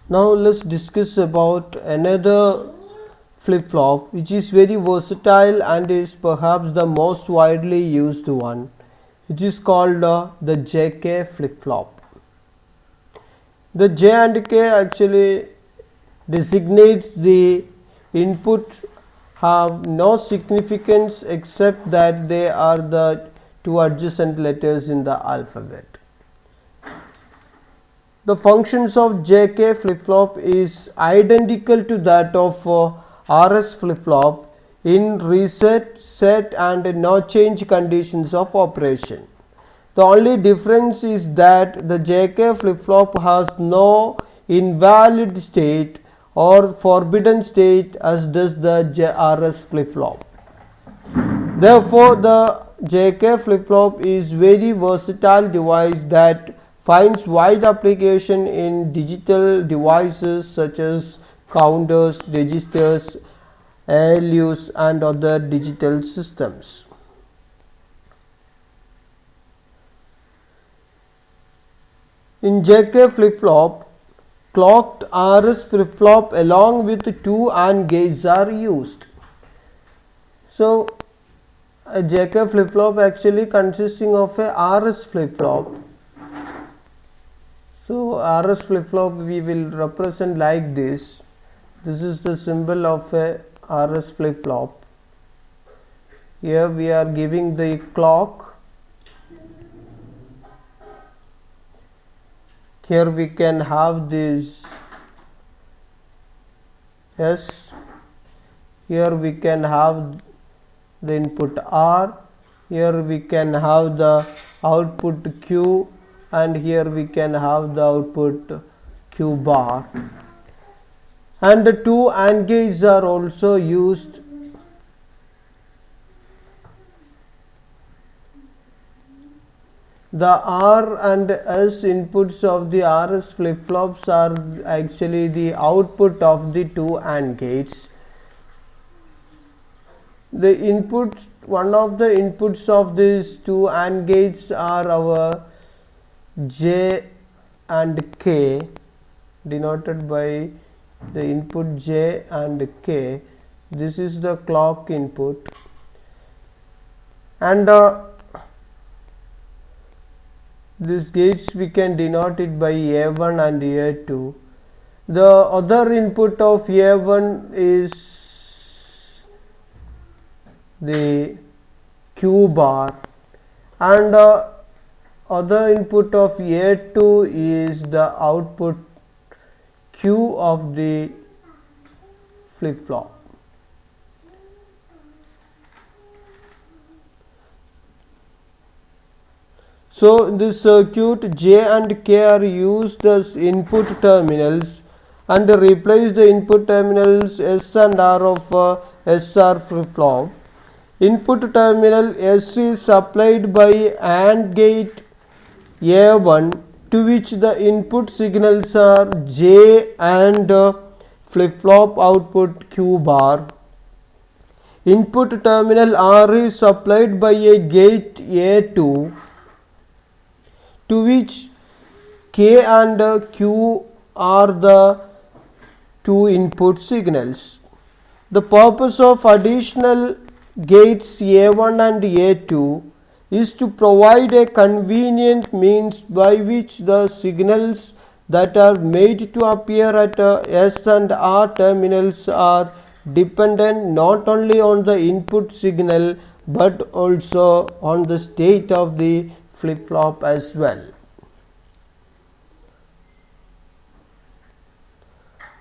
Now let's discuss about another flip-flop which is very versatile and is perhaps the most widely used one. It is called the JK flip-flop. The J and K actually designates the input have no significance except that they are the two adjacent letters in the alphabet. The functions of JK flip-flop is identical to that of RS flip-flop in reset, set and no change conditions of operation. The only difference is that the JK flip-flop has no invalid state or forbidden state as does the RS flip-flop. Therefore, the JK flip-flop is very versatile device that finds wide application in digital devices such as counters, registers, ALUs and other digital systems. In JK flip-flop, clocked RS flip-flop along with two AND gates are used. So, a JK flip-flop actually consisting of a RS flip-flop. So, RS flip-flop we will represent like this. This is the symbol of a RS flip-flop. Here we are giving the clock. Here we can have this S. Here we can have the input R. Here we can have the output Q. And here we can have the output Q bar, and the two AND gates are also used. The R and S inputs of the RS flip-flops are actually the output of the two AND gates. The inputs, one of the inputs of these two AND gates are our J and K, denoted by the input J and K. This is the clock input, and these gates we can denote it by A1 and A2. The other input of A1 is the Q bar, and other input of A2 is the output Q of the flip-flop. So, in this circuit J and K are used as input terminals and replace the input terminals S and R of SR flip-flop. Input terminal S is supplied by AND gate A1 to which the input signals are J and flip-flop output Q bar. Input terminal R is supplied by a gate A2 to which K and Q are the two input signals. The purpose of additional gates A1 and A2 is to provide a convenient means by which the signals that are made to appear at S and R terminals are dependent not only on the input signal but also on the state of the flip-flop as well.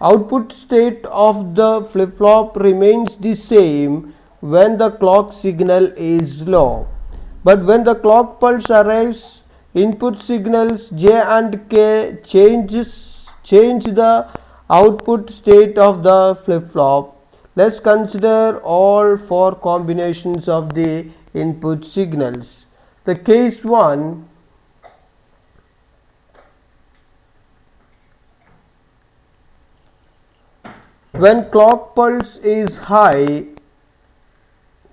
Output state of the flip-flop remains the same when the clock signal is low. But when the clock pulse arrives, input signals J and K change the output state of the flip-flop. Let's consider all four combinations of the input signals. The case 1, when clock pulse is high,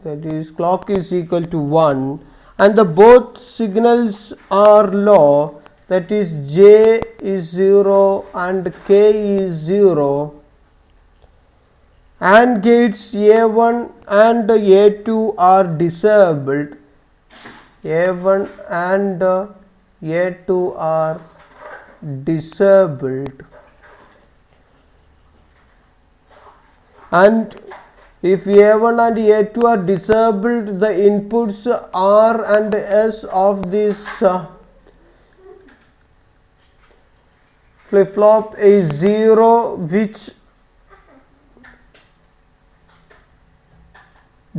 that is clock is equal to 1, and the both signals are low, that is J is 0 and K is 0, AND gates A1 and A2 are disabled. A1 and A2 are disabled, and if A1 and A2 are disabled, the inputs R and S of this flip-flop is 0, which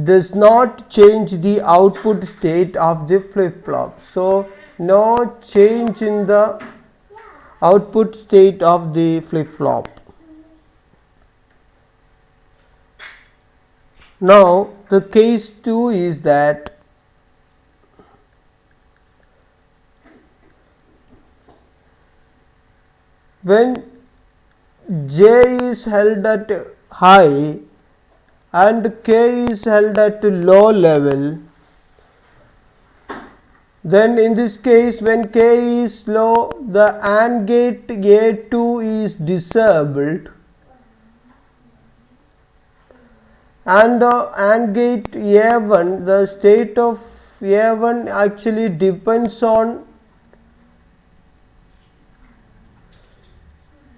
does not change the output state of the flip-flop. So, no change in the output state of the flip-flop. Now, the case 2 is that when J is held at high and K is held at low level, then in this case when K is low, the AND gate A2 is disabled, and AND gate A1, the state of A1 actually depends on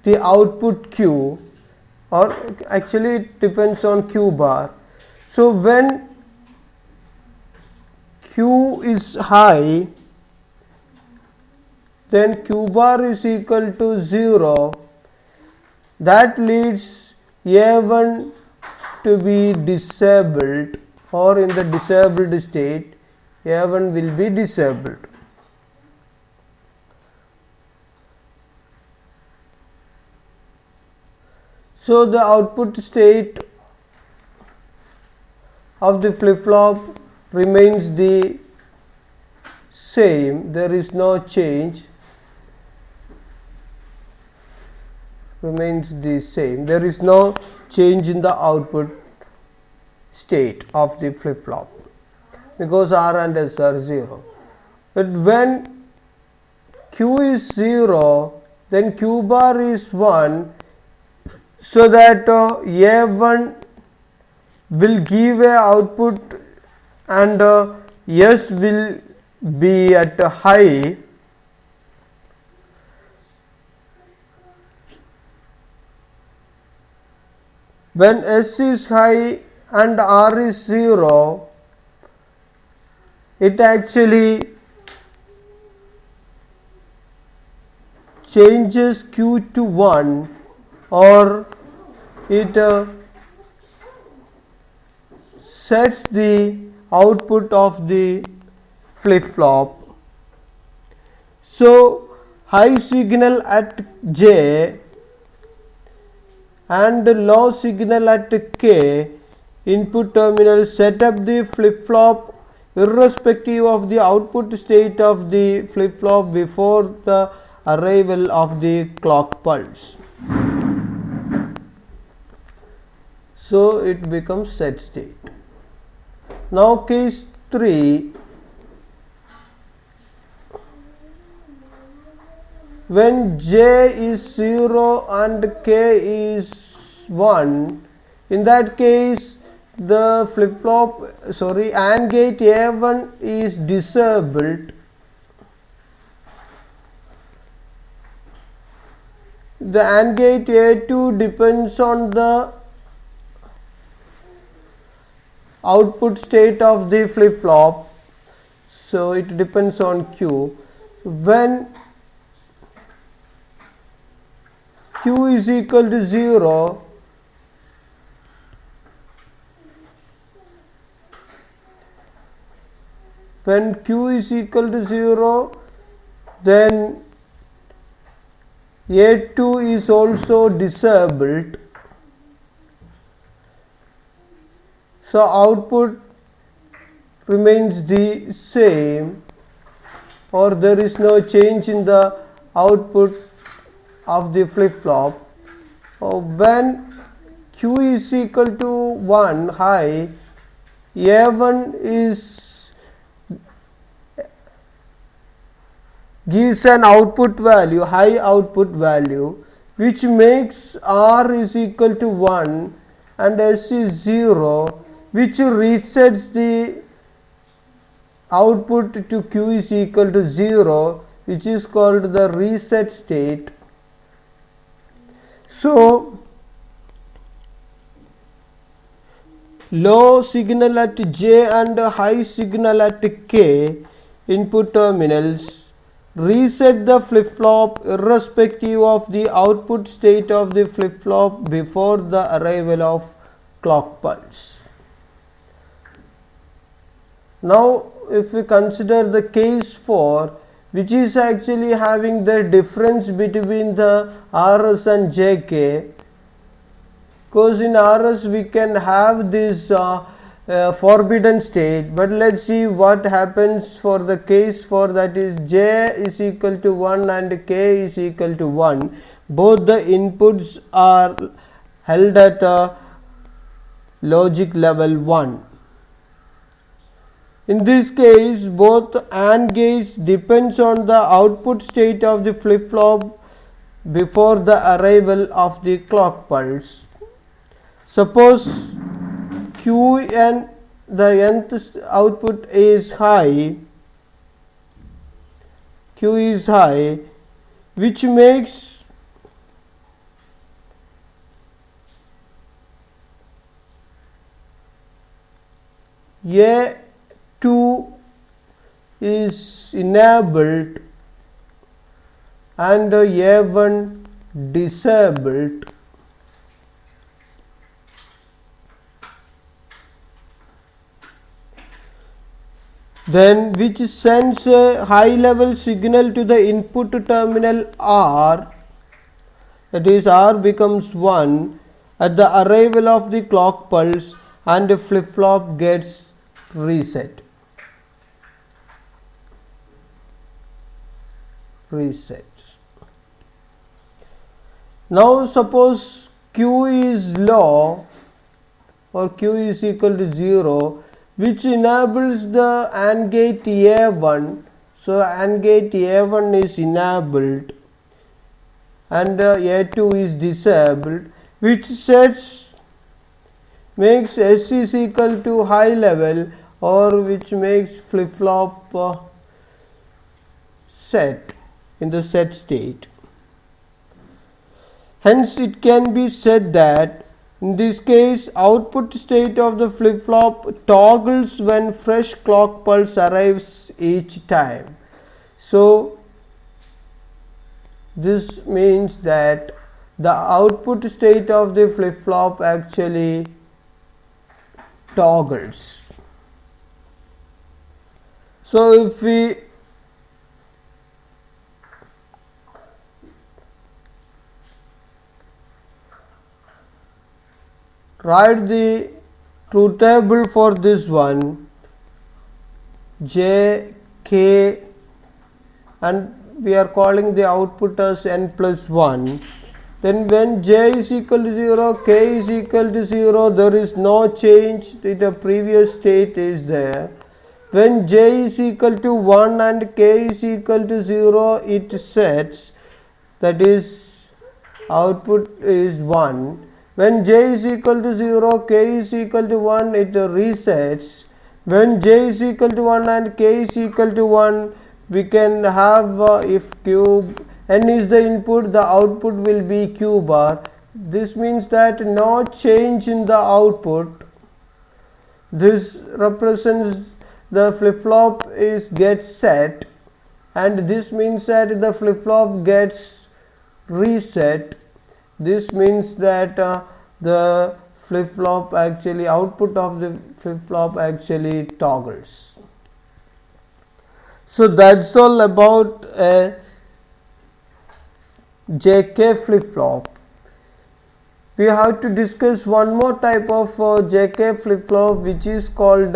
the output Q, or actually it depends on Q bar. So, when Q is high, then Q bar is equal to 0. That leads A1 to be disabled, or in the disabled state, A1 will be disabled. So, the output state of the flip-flop remains the same, there is no change, remains the same, there is no change in the output state of the flip-flop because R and S are 0. But when Q is 0, then Q bar is 1, so that A1 will give a output and S will be at high. When S is high and R is 0, it actually changes Q to 1, or it sets the output of the flip-flop. So, high signal at J and low signal at K input terminals set up the flip-flop irrespective of the output state of the flip-flop before the arrival of the clock pulse. So, it becomes set state. Now, case 3, when J is 0 and K is 1, in that case the flip-flop, AND gate A1 is disabled. The AND gate A2 depends on the output state of the flip-flop, so it depends on Q. When Q is equal to 0, when Q is equal to 0, then A2 is also disabled. So, output remains the same, or there is no change in the output of the flip-flop. When Q is equal to 1 high, A1 is gives an output value, high output value, which makes R is equal to 1 and S is 0, which resets the output to Q is equal to 0, which is called the reset state. So, low signal at J and high signal at K input terminals reset the flip-flop irrespective of the output state of the flip-flop before the arrival of clock pulse. Now, if we consider the case 4, which is actually having the difference between the RS and JK, because in RS we can have this forbidden state, but let's see what happens for the case 4, that is J is equal to 1 and K is equal to 1. Both the inputs are held at logic level 1. In this case, both AND gates depends on the output state of the flip-flop before the arrival of the clock pulse. Suppose Q and the nth output is high, Q is high, which makes A2 is enabled and A1 disabled. Then which sends a high level signal to the input terminal R, that is R becomes 1 at the arrival of the clock pulse and the flip flop gets reset. Now suppose Q is low or Q is equal to 0, which enables the AND gate A1. So AND gate A1 is enabled and A2 is disabled, which makes S is equal to high level, or which makes flip flop set in the set state. Hence it can be said that in this case, output state of the flip-flop toggles when fresh clock pulse arrives each time. So, this means that the output state of the flip-flop actually toggles. So, if we write the truth table for this one, J, K, and we are calling the output as n plus 1. Then when J is equal to 0, K is equal to 0, there is no change, the previous state is there. When J is equal to 1 and K is equal to 0, it sets, that is output is 1. When J is equal to 0, K is equal to 1, it resets. When J is equal to 1 and K is equal to 1, we can have if Q n is the input, the output will be Q bar. This means that no change in the output. This represents the flip-flop gets set, and this means that the flip-flop gets reset. This means that the flip-flop actually, output of the flip-flop actually toggles. So that's all about a JK flip-flop. We have to discuss one more type of JK flip-flop, which is called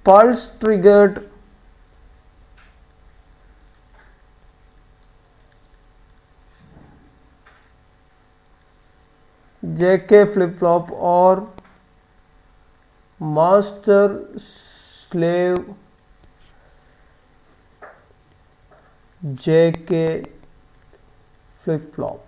pulse triggered JK flip-flop or master slave JK flip-flop.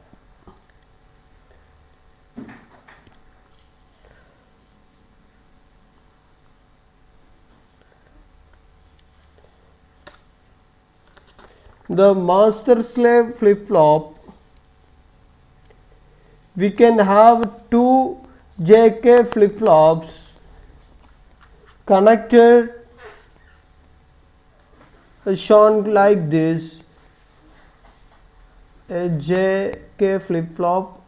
The master slave flip-flop, we can have two JK flip-flops connected shown like this, a JK flip-flop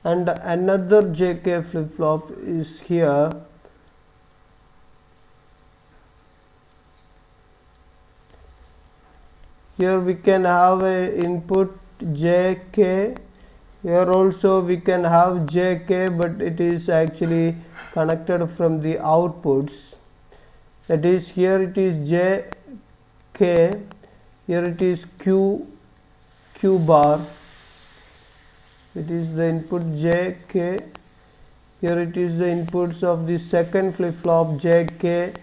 and another JK flip-flop is here. Here we can have a input JK, here also we can have JK, but it is actually connected from the outputs. That is, here it is JK, here it is Q bar, it is the input JK, here it is the inputs of the second flip-flop JK.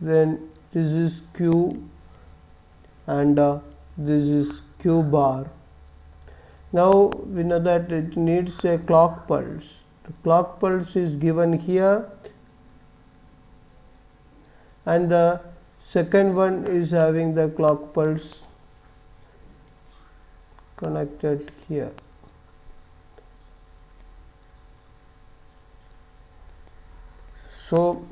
Then this is Q and this is Q bar. Now we know that it needs a clock pulse. The clock pulse is given here and the second one is having the clock pulse connected here. So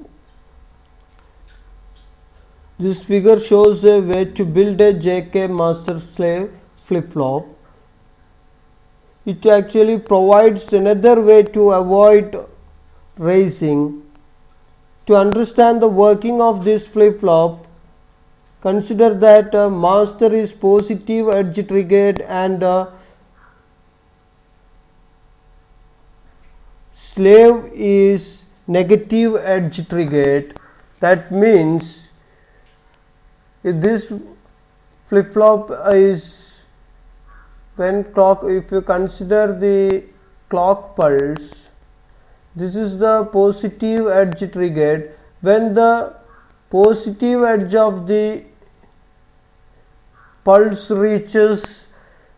this figure shows a way to build a JK master slave flip-flop. It actually provides another way to avoid racing. To understand the working of this flip-flop, consider that master is positive edge triggered and slave is negative edge triggered. That means if this flip-flop is if you consider the clock pulse, this is the positive edge triggered. When the positive edge of the pulse reaches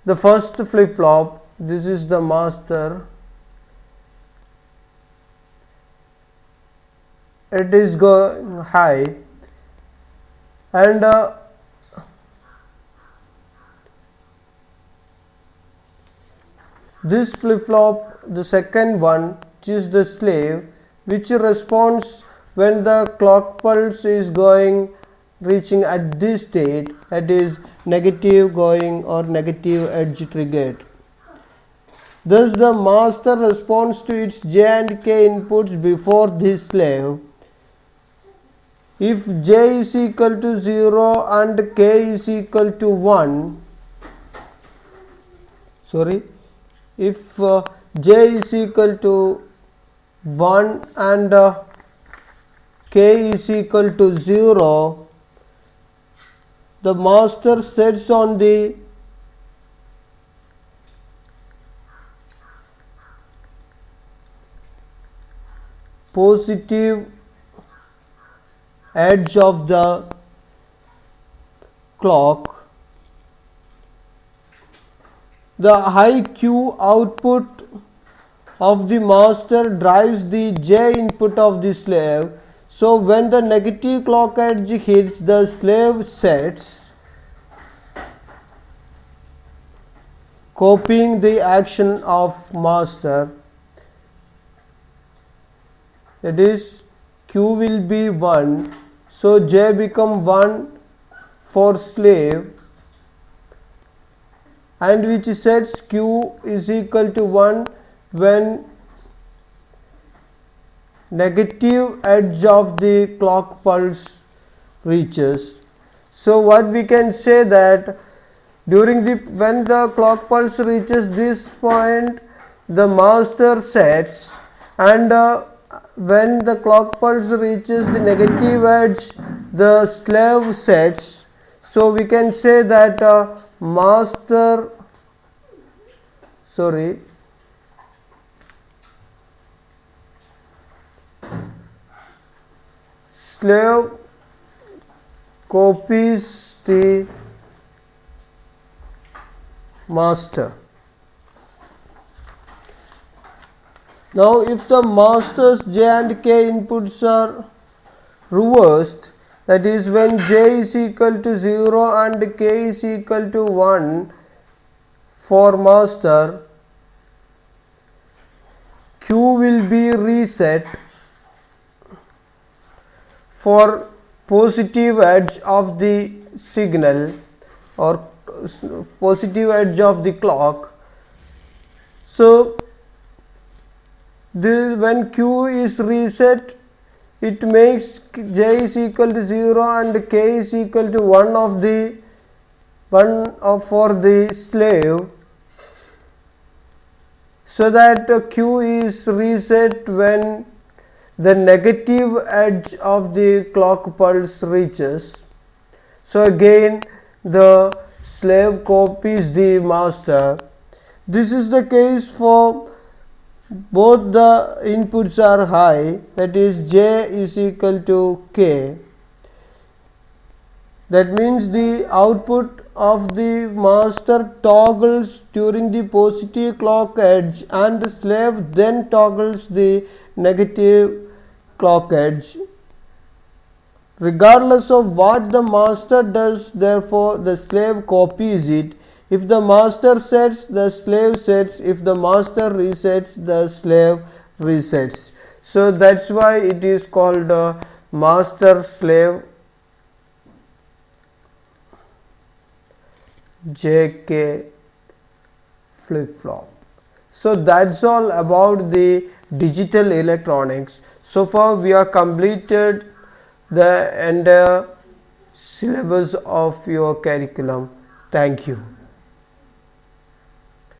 the first flip-flop, this is the master, it is going high, and this flip-flop, the second one, which is the slave, which responds when the clock pulse is reaching at this state, that is negative going or negative edge triggered. Thus the master responds to its J and K inputs before this slave. If J is equal to 0 and K is equal to 1, if J is equal to 1 and K is equal to 0, the master sets on the positive edge of the clock. The high Q output of the master drives the J input of the slave. So when the negative clock edge hits, the slave sets, copying the action of master. That is, Q will be 1, so J become 1 for slave, and which sets Q is equal to 1 when negative edge of the clock pulse reaches. So what we can say that when the clock pulse reaches this point, the master sets, and when the clock pulse reaches the negative edge, the slave sets. So we can say that master slave copies the master. Now if the master's J and K inputs are reversed, that is when J is equal to 0 and K is equal to 1 for master, Q will be reset for positive edge of the signal or positive edge of the clock. So when Q is reset, it makes J is equal to 0 and K is equal to 1 for the slave, so that Q is reset when the negative edge of the clock pulse reaches. So again the slave copies the master. This is the case for both the inputs are high, that is J is equal to K. That means the output of the master toggles during the positive clock edge and the slave then toggles the negative clock edge. Regardless of what the master does, therefore the slave copies it. If the master sets, the slave sets. If the master resets, the slave resets. So that's why it is called a master slave JK flip flop. So that's all about the digital electronics. So far we have completed the entire syllabus of your curriculum. Thank you.